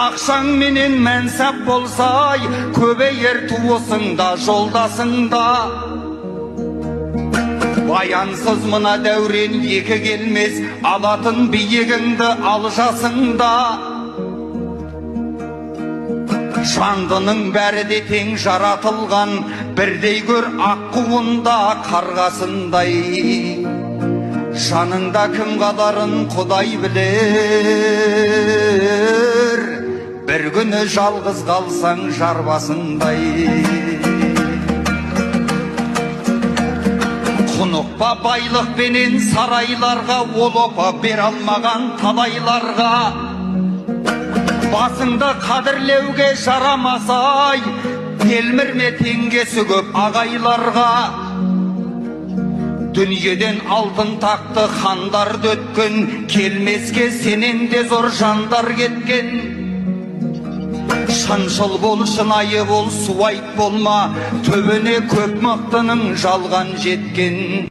ақшаң менен мәнсап болсай, көбейер туысыңда, жолдасыңда. Баянсыз мына дәурен екі келмес, алатын биігіңді ал жасыңда. Жандының бәрі де тең жаратылған, бірдей көр аққуында қарғасындай. Жаныңда кім қаларын Құдай білер, бір күні жалғыз қалсаң жарбасындай. Құнықпа байлықпенен сарайларға, ол опа бер алмаған талайларға. Басыңды қадірлеуге жарамасай, телмірме теңгесі көп ағайларға. Дүниеден алтын тақты хандар дөткен, келмеске сенен де зор жандар кеткен. Шыншыл бол, шынайы бол, суайт болма, төбіне көп мықтының жалған жеткен.